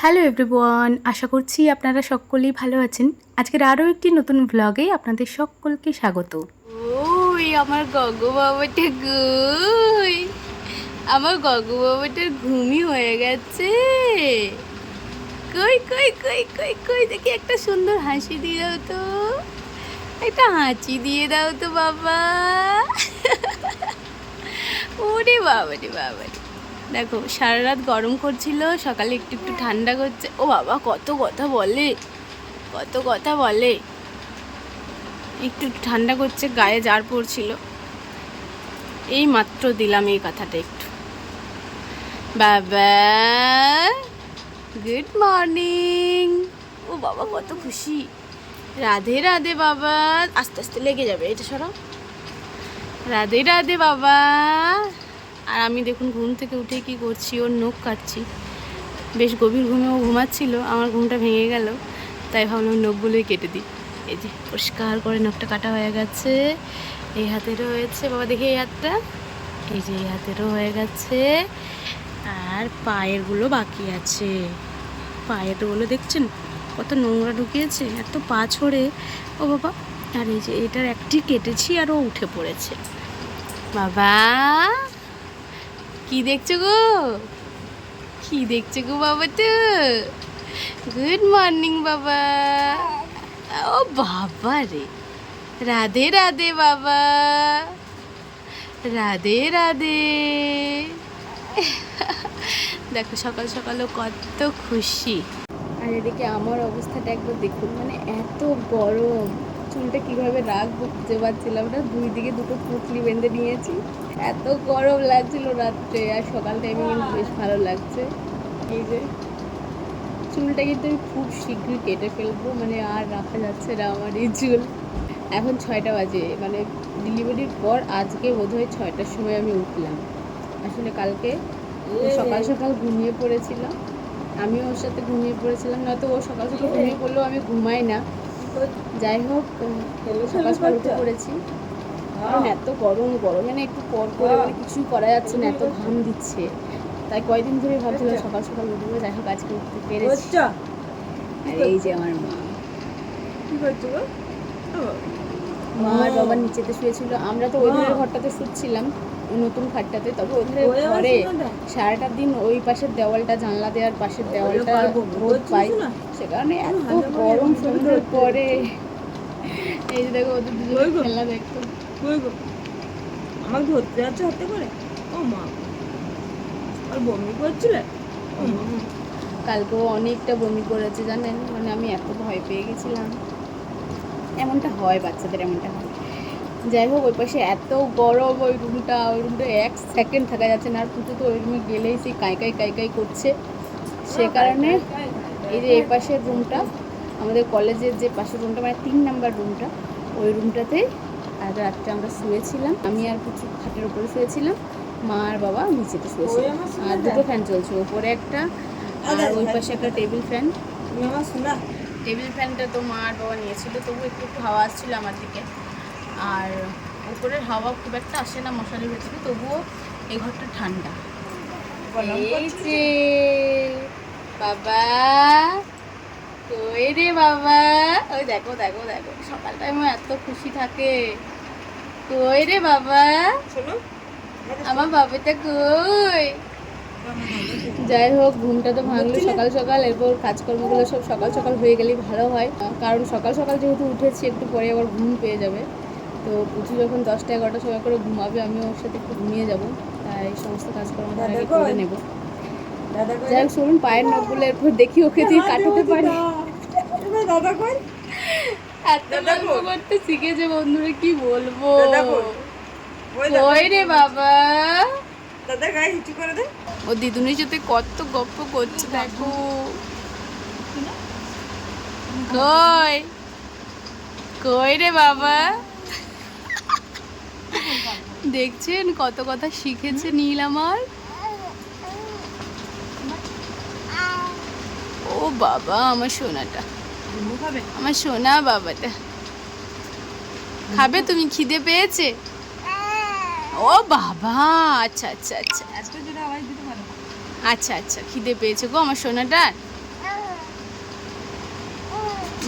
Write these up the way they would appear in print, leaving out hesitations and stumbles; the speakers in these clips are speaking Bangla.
হ্যালো এভরিওয়ান, আশা করছি আপনারা সকলেই ভালো আছেন। আজকের আরও একটি নতুন ব্লগে আপনাদের সকলকে স্বাগত। ওই আমার গগু বাবাটা কই, আমার গগু বাবাটার ঘুমই হয়ে গেছে। কই কই কই কই কই দেখি একটা সুন্দর হাসি দিয়ে দাও তো, একটা হাঁচি দিয়ে দাও তো বাবা। ওরে বাবা রে বাবা রে, দেখো সারা রাত গরম করছিল, সকালে একটু একটু ঠান্ডা করছে। ও বাবা কত কথা বলে, কত কথা বলে। একটু একটু ঠান্ডা করছে, গায়ে জার পড়ছিল, এই মাত্র দিলাম এই কথাটা একটু। বাবা গুড মর্নিং। ও বাবা কত খুশি, রাধে রাধে বাবা। আস্তে আস্তে লেগে যাবে, এটা সরাও। রাধে রাধে বাবা। আর আমি দেখুন ঘুম থেকে উঠে কি করছি, ওর নখ কাটছি। বেশ গভীর ঘুমেও ঘুমাচ্ছিল, আমার ঘুমটা ভেঙে গেল, তাই ভাবলাম নখগুলোই কেটে দিই। এই যে পরিষ্কার করে নখটা কাটা হয়ে গেছে। এই হাতেরও হয়েছে, বাবা দেখি এই হাতটা, এই যে এই হাতেরও হয়ে গেছে। আর পায়েরগুলো বাকি আছে, পায়েরগুলো দেখছেন কত নোংরা ঢুকিয়েছে, এত পা ছড়ে ও বাবা। আর এই যে এটার একটি কেটেছি আর ও উঠে পড়েছে। বাবা কি দেখছো গো, কি দেখছো গো বাবা? তো গুড মর্নিং বাবা। ও বাবা রে, রাধে রাধে বাবা, রাধে রাধে। দেখো সকাল সকালও কত খুশি। আর এদিকে আমার অবস্থাটা একবার দেখুন, মানে এত গরম, চুলটা কিভাবে রাখবো খুঁজে পাচ্ছিলাম না। দুই দিকে দুটো পুঁটলি বেঁধে নিয়েছি, এত গরম লাগছিল রাত্রে। আর সকাল টাইমে কিন্তু বেশ ভালো লাগছে। এই যে চুলটা কিন্তু আমি খুব শীঘ্রই কেটে ফেলবো, মানে আর রাখা যাচ্ছে না আমার এই চুল। এখন 6টা বাজে, মানে ডেলিভারির পর আজকে বোধহয় 6টার সময় আমি উঠলাম। আসলে কালকে সকাল সকাল ঘুমিয়ে পড়েছিলাম, আমিও ওর সাথে ঘুমিয়ে পড়েছিলাম। নয়তো ও সকাল সকাল ঘুমিয়ে পড়লেও আমি ঘুমাই না। যাই হোক সকাল সকাল উঠে পড়েছি, কারণ এত গরম, গরমে না একটু পর করে মানে কিছুই করা যাচ্ছে না, এত ঘাম দিচ্ছে। তাই কয়েকদিন ধরে ভাবছিলাম সকাল সকাল উঠবো, যাই হোক আজকে উঠতে পেরেছি। আর এই যে আমার মা, কি করছো? মা আর বাবা নিচেতে শুয়েছিল, আমরা তো ওই ধারের ঘরটাতে শুচ্ছিলাম, নতুন খাটটাতে। তবে ওই ধারের ঘরে সারাটা দিন ওই পাশের দেওয়ালটা, জানলা দেওয়ার পাশের দেওয়ালটা রোদ পাই, সে কারণে এত গরম সন্ধ্যের পরে। এই যে দেখো ওদের দুজন খেলা দেখতো। আমাকে ধরতে যাচ্ছে হাতে করে। ও মা, আর বমি করছিলে? কালকেও অনেকটা বমি করেছে জানেন, মানে আমি এত ভয় পেয়ে গেছিলাম। এমনটা হয় বাচ্চাদের, এমনটা হয়। যাই হোক ওই পাশে এত গরম, ওই রুমটা 1 সেকেন্ড থাকা যাচ্ছে না। আর পুজো তো ওই রুমে গেলেই সেই কাঁই কাঁই করছে, সে কারণে এই যে এই পাশের রুমটা, আমাদের কলেজের যে পাশের রুমটা, মানে 3 নাম্বার রুমটা, ওই রুমটাতে আজ রাত্রে আমরা শুয়েছিলাম। আমি আর কিছু খাটের উপরে শুয়েছিলাম, মা আর বাবা নিচেতে শুয়েছিল। আর দুটো ফ্যান চলছে, ওপরে একটা আর ওই পাশে একটা টেবিল ফ্যান। টেবিল ফ্যানটা তো মা আর বাবা নিয়েছিল, তবু একটু একটু হাওয়া আসছিল আমার দিকে। আর উপরের হাওয়া খুব একটা আসে না মশারির ভেতরে, তবুও এই ঘরটা ঠান্ডা। এই যে বাবা, কই রে বাবা? ওই দেখো দেখো দেখো, সকাল টাইমে এত খুশি থাকে। কই রে বাবা, আমার বাবাটা কই? যাই হোক ঘুমটা তো ভাঙলো সকাল সকাল, এরপর কাজকর্মগুলো সব সকাল সকাল হয়ে গেলেই ভালো হয়, কারণ সকাল সকাল যেহেতু উঠেছি একটু পরে আবার ঘুম পেয়ে যাবে। তো পুচু যখন 10টা 11টা সময় করে ঘুমাবে, আমিও ওর সাথে একটু ঘুমিয়ে যাবো, তাই সমস্ত কাজকর্ম আগে করে নেবো। যাই হোক চলুন, পায়ের নখগুলো এরপর দেখি ওকে দিয়ে কাটাতে পারি। এত গল্প করতে শিখেছে বন্ধুরা, কি বলবো। কই রে বাবা? দাদা গায়ে হিচু করে দে। ও দিদুনির সাথে কত গল্প করছে দেখো। কই কই রে বাবা? দেখছেন কত কথা শিখেছে নীল আমার। ও বাবা আমার সোনাটা, আমার সোনা বাবাটা। খাবে তুমি? খিদে পেয়েছে? ও বাবা, আচ্ছা আচ্ছা আচ্ছা আচ্ছা আচ্ছা, খিদে পেয়েছে গো আমার সোনাটার।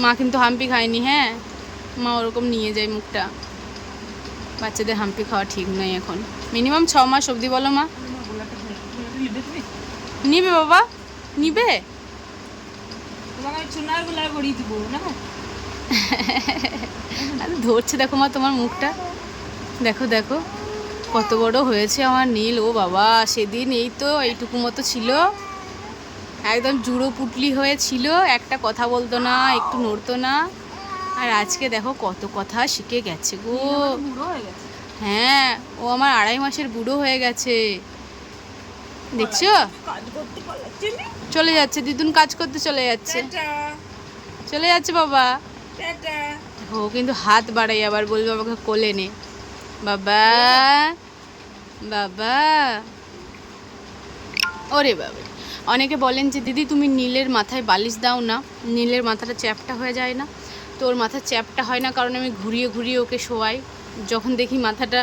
মা কিন্তু হাম্পি খায়নি, হ্যাঁ মা ওরকম নিয়ে যায় মুখটা। বাচ্চাদের হাম্পি খাওয়া ঠিক নয় এখন, মিনিমাম 6 মাস অবধি, বলো মা? নিবে বাবা, নিবে। আরে ধরছে দেখো মা তোমার মুখটা, দেখো দেখো কত বড় হয়েছে আমার নীল। ও বাবা, সেদিন এই তো এইটুকু মতো ছিল, একদম জুড়ো পুটলি হয়েছিল, একটা কথা বলতো না, একটু নড়তো না। আর আজকে দেখো কত কথা শিখে গেছে গো। হ্যাঁ, ও আমার 2.5 মাসের বুড়ো হয়ে গেছে, দেখছো? চলে যাচ্ছে দিদুন, কাজ করতে চলে যাচ্ছে, চলে যাচ্ছে বাবা। ও কিন্তু হাত বাড়াই, আবার বলবে বাবাকে কোলে নে, বাবা বাবা। ওরে বাবা, অনেকে বলেন যে দিদি তুমি নীলের মাথায় বালিশ দাও না, নীলের মাথাটা চ্যাপটা হয়ে যায় না। তো ওর মাথা চ্যাপটা হয় না কারণ আমি ঘুরিয়ে ঘুরিয়ে ওকে শোয়াই। যখন দেখি মাথাটা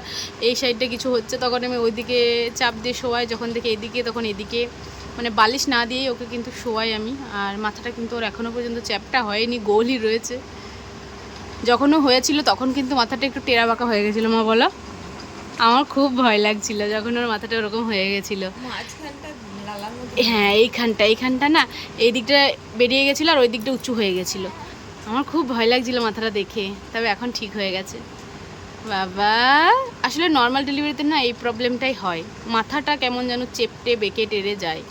এই সাইডটা কিছু হচ্ছে তখন আমি ওইদিকে চাপ দিয়ে শোয়াই, যখন দেখি এদিকে তখন এদিকে, মানে বালিশ না দিয়েই ওকে কিন্তু শোয়াই আমি। আর মাথাটা কিন্তু ওর এখনও পর্যন্ত চ্যাপটা হয়নি, গোলই রয়েছে। যখনও হয়েছিল তখন কিন্তু মাথাটা একটু টেরা বাঁকা হয়ে গেছিলো মা, বলো? আমার খুব ভয় লাগছিল যখন ওর মাথাটা ওরকম হয়ে গেছিলো। হ্যাঁ, এইখানটা না, এই দিকটা বেরিয়ে গেছিলো আর ওই দিকটা উঁচু হয়ে গেছিলো। আমার খুব ভয় লাগছিল মাথাটা দেখে, তবে এখন ঠিক হয়ে গেছে। বাবা, আসলে নর্মাল ডেলিভারিতে না এই প্রবলেমটাই হয়, মাথাটা কেমন যেন চেপটে বেঁকে টেরে যায়।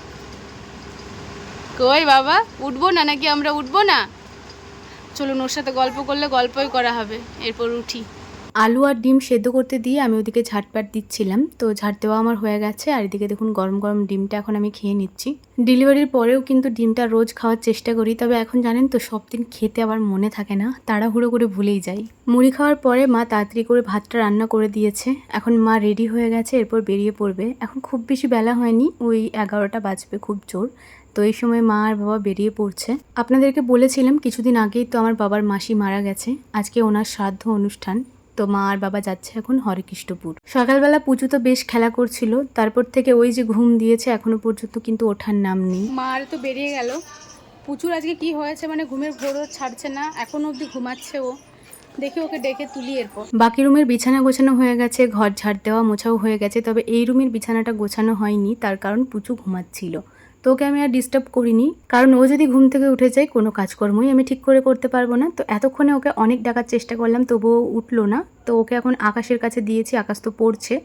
কই বাবা, উঠবো না নাকি আমরা? উঠবো না, চলুন ওর সাথে গল্প করলে গল্পই করা হবে, এরপর উঠি। আলু আর ডিম সেদ্ধ করতে দিয়ে আমি ওদিকে ঝাটপাট দিচ্ছিলাম, তো ঝাট দেওয়া আমার হয়ে গেছে। আর এদিকে দেখুন গরম গরম ডিমটা এখন আমি খেয়ে নিচ্ছি। ডেলিভারির পরেও কিন্তু ডিমটা রোজ খাওয়ার চেষ্টা করি, তবে এখন জানেন তো সব দিন খেতে আবার মনে থাকে না, তাড়াহুড়ো করে ভুলেই যাই। মুড়ি খাওয়ার পরে মা তাড়াতাড়ি করে ভাতটা রান্না করে দিয়েছে, এখন মা রেডি হয়ে গেছে, এরপর বেরিয়ে পড়বে। এখন খুব বেশি বেলা হয়নি, ওই 11টা বাজবে খুব জোর। তো এই সময় মা আর বাবা বেরিয়ে পড়ছে। আপনাদেরকে বলেছিলাম কিছুদিন আগেই তো আমার বাবার মাসি মারা গেছে, আজকে ওনার শ্রাদ্ধ অনুষ্ঠান। তো মা আর বাবা যাচ্ছে এখন হরেকৃষ্ণপুর। সকালবেলা পুজো তো বেশ খেলা করছিল, তারপর থেকে ওই যে ঘুম দিয়েছে এখনো পর্যন্ত কিন্তু ওঠার নাম নেই। মা আর তো বেরিয়ে গেল। পুচুর আজকে কি হয়েছে, মানে ঘুমের ঘোরও ছাড়ছে না, এখনো অবধি ঘুমাচ্ছে ও। দেখি ওকে ডেকে তুলি এরপর। বাকি রুমের বিছানা গোছানো হয়ে গেছে, ঘর ঝাড় দেওয়া মোছাও হয়ে গেছে, তবে এই রুমের বিছানাটা গোছানো হয়নি, তার কারণ পুচু ঘুমাচ্ছিল। তো ওকে আমি আর ডিস্টার্ব করিনি, কারণ ও যদি ঘুম থেকে উঠে যায় কোনো কাজকর্মই আমি ঠিক করে করতে পারবো না। তো এতক্ষণে ওকে অনেক ডাকার চেষ্টা করলাম, তবুও উঠলো না। তো ওকে এখন আকাশের কাছে দিয়েছি, আকাশ তো পড়ছে,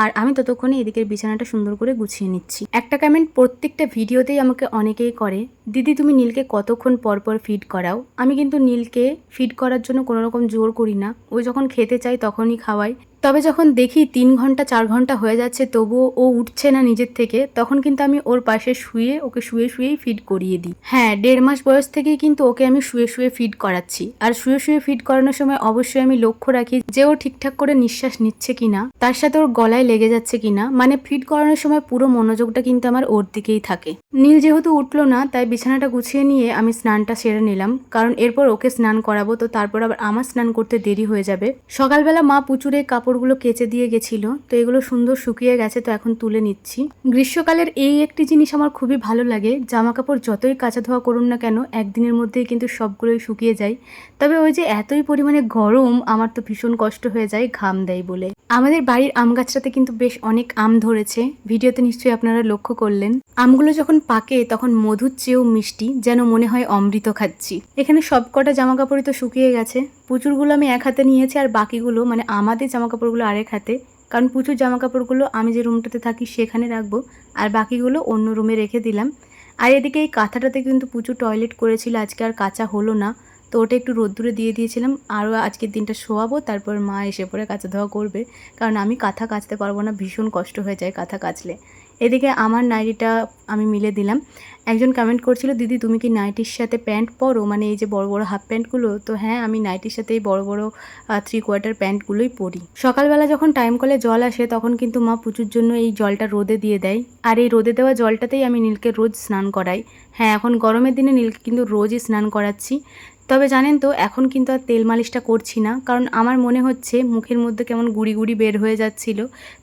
আর আমি ততক্ষণে এদিকের বিছানাটা সুন্দর করে গুছিয়ে নিচ্ছি। একটা কমেন্ট প্রত্যেকটা ভিডিওতেই আমাকে অনেকেই করে, দিদি তুমি নীলকে কতক্ষণ পর পর ফিড করাও? আমি কিন্তু নীলকে ফিড করার জন্য কোনো রকম জোর করি না, ওই যখন খেতে চাই তখনই খাওয়াই। তবে যখন দেখি 3 ঘন্টা 4 ঘন্টা হয়ে যাচ্ছে তবুও ও উঠছে না নিজের থেকে, তখন কিন্তু আমি ওর পাশে শুয়ে ওকে শুয়ে শুয়েই ফিড করিয়ে দিই। হ্যাঁ, 1.5 মাস বয়স থেকেই কিন্তু ওকে আমি শুয়ে শুয়ে ফিড করাচ্ছি। আর শুয়ে শুয়ে ফিড করানোর সময় অবশ্যই আমি লক্ষ্য রাখি যে ও ঠিকঠাক করে নিঃশ্বাস নিচ্ছে কিনা, তার সাথে ওর গলায় লেগে যাচ্ছে কিনা। মানে ফিড করানোর সময় পুরো মনোযোগটা কিন্তু আমার ওর দিকেই থাকে। নীল যেহেতু উঠলো না, তাই বিছানাটা গুছিয়ে নিয়ে আমি স্নানটা সেরে নিলাম, কারণ এরপর ওকে স্নান করাবো, তো তারপর আবার আমার স্নান করতে দেরি হয়ে যাবে। সকালবেলা মা পুচুরে কাপড়গুলো কেচে দিয়ে গেছিল, তো এগুলো সুন্দর শুকিয়ে গেছে, তো এখন তুলে নিচ্ছি। গ্রীষ্মকালের এই একটি জিনিস আমার খুবই ভালো লাগে, জামা কাপড় যতই কাচা ধোয়া করুন না কেন একদিনের মধ্যেই কিন্তু সবগুলোই শুকিয়ে যায়। তবে ওই যে এতই পরিমাণে গরম, আমার তো ভীষণ কষ্ট হয়ে যায় ঘাম দেয় বলে। আমাদের বাড়ির আম গাছটাতে কিন্তু বেশ অনেক আম ধরেছে, ভিডিওতে নিশ্চয়ই আপনারা লক্ষ্য করলেন। আমগুলো যখন পাকে তখন মধুর চেয়েও মিষ্টি, যেন মনে হয় অমৃত খাচ্ছি। এখানে সবকটা জামা কাপড়ই তো শুকিয়ে গেছে, পুচুরগুলো আমি এক হাতে নিয়েছি আর বাকিগুলো মানে আমাদের জামা কাপড়গুলো আরেক হাতে, কারণ পুচুর জামা কাপড়গুলো আমি যে রুমটাতে থাকি সেখানে রাখবো, আর বাকিগুলো অন্য রুমে রেখে দিলাম। আর এদিকে এই কাঁথাটাতে কিন্তু পুচু টয়লেট করেছিল, আজকে আর কাঁচা হলো না, তো ওটা একটু রোদ্দুরে দিয়ে দিয়েছিলাম। আরও আজকের দিনটা শোয়াবো, তারপর মা এসে পরে কাঁচা ধোয়া করবে, কারণ আমি কাঁথা কাচতে পারবো না, ভীষণ কষ্ট হয়ে যায় কাঁথা কাচলে। এদিকে আমার নাইটিটা আমি মিলে দিলাম। একজন কমেন্ট করছিল, দিদি তুমি কি নাইটির সাথে প্যান্ট পরো, মানে এই যে বড় বড় হাফ প্যান্টগুলো? তো হ্যাঁ, আমি নাইটির সাথে এই বড় বড় 3/4 প্যান্টগুলোই পরি। সকালবেলা যখন টাইম কলে জল আসে তখন কিন্তু মা পুচুর জন্য এই জলটা রোদে দিয়ে দেয়, আর এই রোদে দেওয়া জলটাতেই আমি নীলকে রোজ স্নান করাই। হ্যাঁ, এখন গরমের দিনে নীলকে কিন্তু রোজই স্নান করাচ্ছি। তবে জানেন তো এখন কিন্তু আর তেল মালিশটা করছি না, কারণ আমার মনে হচ্ছে মুখের মধ্যে কেমন গুড়ি গুড়ি বের হয়ে যাচ্ছিল।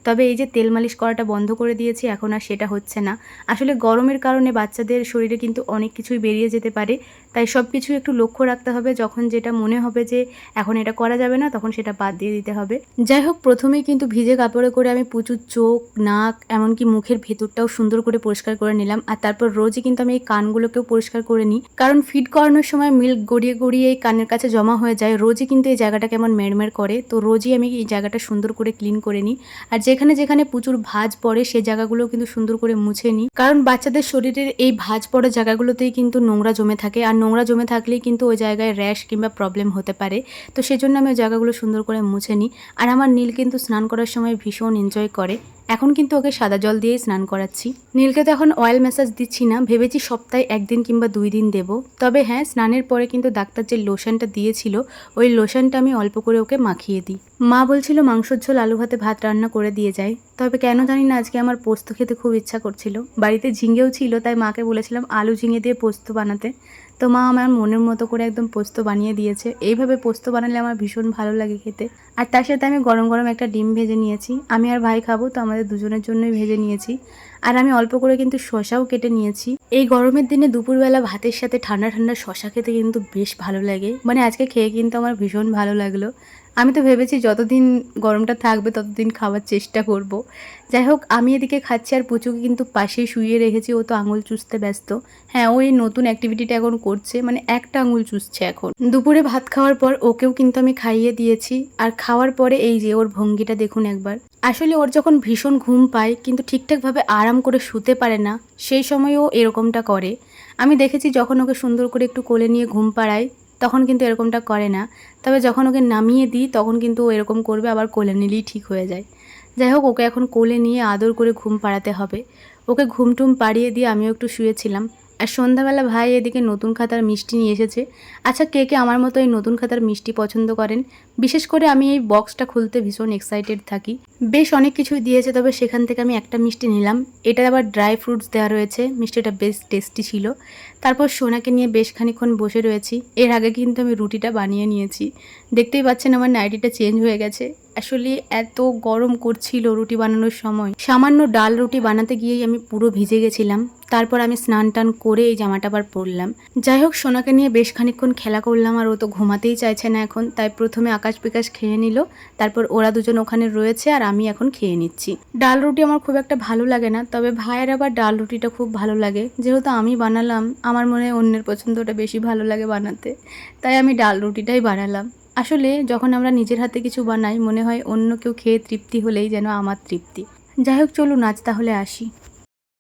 তবে এই যে তেল মালিশ করাটা বন্ধ করে দিয়েছি, এখন আর সেটা হচ্ছে না। আসলে গরমের কারণে বাচ্চাদের শরীরে কিন্তু অনেক কিছুই বেরিয়ে যেতে পারে, তাই সব কিছু একটু লক্ষ্য রাখতে হবে। যখন যেটা মনে হবে যে এখন এটা করা যাবে না, তখন সেটা বাদ দিয়ে দিতে হবে। যাই হোক, প্রথমেই কিন্তু ভিজে কাপড়ে করে আমি পুচুর চোখ, নাক, এমনকি মুখের ভেতরটাও সুন্দর করে পরিষ্কার করে নিলাম। আর তারপর রোজই কিন্তু আমি এই কানগুলোকেও পরিষ্কার করে নিই, কারণ ফিড করানোর সময় মিল্ক গড়িয়ে গড়িয়ে এই কানের কাছে জমা হয়ে যায়। রোজই কিন্তু এই জায়গাটা কেমন মেরমের করে, তো রোজই আমি এই জায়গাটা সুন্দর করে ক্লিন করে নিই। আর যেখানে যেখানে প্রচুর ভাঁজ পড়ে সেই জায়গাগুলো কিন্তু সুন্দর করে মুছে নিই, কারণ বাচ্চাদের শরীরের এই ভাঁজ পড়া জায়গাগুলোতেই কিন্তু নোংরা জমে থাকে, আর নোংরা জমে থাকলেই কিন্তু ওই জায়গায় র্যাশ কিংবা প্রবলেম হতে পারে। তো সেজন্য আমি ওই জায়গাগুলো সুন্দর করে মুছে নিই। আর আমার নীল কিন্তু স্নান করার সময় ভীষণ এনজয় করে। এখন কিন্তু ওকে সাদা জল দিয়েই স্নান করাচ্ছি। নীলকে তো এখন অয়েল ম্যাসাজ দিচ্ছি না, ভেবেছি সপ্তাহে 1 দিন কিংবা 2 দিন দেব। তবে হ্যাঁ, স্নানের পরে কিন্তু ডাক্তার যে লোশনটা দিয়েছিল, ওই লোশনটা আমি অল্প করে ওকে মাখিয়ে দিই। মা বলছিল মাংসর ঝোল আলু ভাতে ভাত রান্না করে দিয়ে যায়, তবে কেন জানি না আজকে আমার পোস্ত খেতে খুব ইচ্ছা করছিল। বাড়িতে ঝিঙেও ছিল, তাই মাকে বলেছিলাম আলু ঝিঙে দিয়ে পোস্ত বানাতে। তো মা আমার মনের মতো করে একদম পোস্ত বানিয়ে দিয়েছে। এইভাবে পোস্ত বানালে আমার ভীষণ ভালো লাগে খেতে। আর তার সাথে আমি গরম গরম একটা ডিম ভেজে নিয়েছি। আমি আর ভাই খাবো, তো আমাদের দুজনের জন্যই ভেজে নিয়েছি। আর আমি অল্প করে কিন্তু শসাও কেটে নিয়েছি। এই গরমের দিনে দুপুরবেলা ভাতের সাথে ঠান্ডা ঠান্ডা শসা খেতে কিন্তু বেশ ভালো লাগে। মানে আজকে খেয়ে কিন্তু আমার ভীষণ ভালো লাগলো। আমি তো ভেবেছি যতদিন গরমটা থাকবে ততদিন খাওয়ার চেষ্টা করব। যাই হোক, আমি এদিকে খাচ্ছি আর পুচুকে কিন্তু পাশেই শুইয়ে রেখেছি, ও তো আঙুল চুষতে ব্যস্ত। হ্যাঁ, ও এই নতুন অ্যাক্টিভিটিটা এখন করছে, মানে একটা আঙুল চুষছে এখন। দুপুরে ভাত খাওয়ার পর ওকেও কিন্তু আমি খাইয়ে দিয়েছি। আর খাওয়ার পরে এই যে ওর ভঙ্গিটা দেখুন একবার। আসলে ওর যখন ভীষণ ঘুম পায় কিন্তু ঠিকঠাকভাবে আরাম করে শুতে পারে না, সেই সময়ও এরকমটা করে। আমি দেখেছি যখন ওকে সুন্দর করে একটু কোলে নিয়ে ঘুম পাড়াই, তখন কিন্তু এরকমটা করে না। তবে যখন ওকে নামিয়ে দিই তখন কিন্তু ও এরকম করবে, আবার কোলে নিলেই ঠিক হয়ে যায়। যাই হোক, ওকে এখন কোলে নিয়ে আদর করে ঘুম পাড়াতে হবে। ওকে ঘুমটুম পাড়িয়ে দিয়ে আমিও একটু শুয়েছিলাম। আর সন্ধ্যাবেলা ভাই এদিকে নতুন খাতার মিষ্টি নিয়ে এসেছে। আচ্ছা, কে কে আমার মতো এই নতুন খাতার মিষ্টি পছন্দ করেন? বিশেষ করে আমি এই বক্সটা খুলতে ভীষণ এক্সাইটেড থাকি। বেশ অনেক কিছুই দিয়েছে, তবে সেখান থেকে আমি একটা মিষ্টি নিলাম। এটা আবার ড্রাই ফ্রুটস দেওয়া রয়েছে, মিষ্টিটা বেশ টেস্টি ছিল। তারপর সোনাকে নিয়ে বেশ খানিকক্ষণ বসে রয়েছি। এর আগে কিন্তু আমি রুটিটা বানিয়ে নিয়েছি। দেখতেই পাচ্ছেন আমার নাইটিটা চেঞ্জ হয়ে গেছে। আসলে এত গরম করছিল রুটি বানানোর সময়, সামান্য ডাল রুটি বানাতে গিয়েই আমি পুরো ভিজে গেছিলাম। তারপর আমি স্নান টান করে এই জামাটা আবার পরলাম। যাই হোক, সোনাকে নিয়ে বেশ খানিকক্ষণ খেলা করলাম, আর ও তো ঘুমাতেই চাইছে না এখন। তাই প্রথমে আকাশ বিকাশ খেয়ে নিল, তারপর ওরা দুজন ওখানে রয়েছে আর আমি এখন খেয়ে নিচ্ছি। ডাল রুটি আমার খুব একটা ভালো লাগে না, তবে ভাইয়ের আবার ডাল রুটিটা খুব ভালো লাগে। যেহেতু আমি বানালাম, আমার মনে হয় অন্যের পছন্দটা বেশি ভালো লাগে বানাতে, তাই আমি ডাল রুটিটাই বানালাম। আসলে যখন আমরা নিজের হাতে কিছু বানাই, মনে হয় অন্য কেউ খেয়ে তৃপ্তি হলেই যেন আমার তৃপ্তি। যাই হোক, চলুন আজ তাহলে আসি।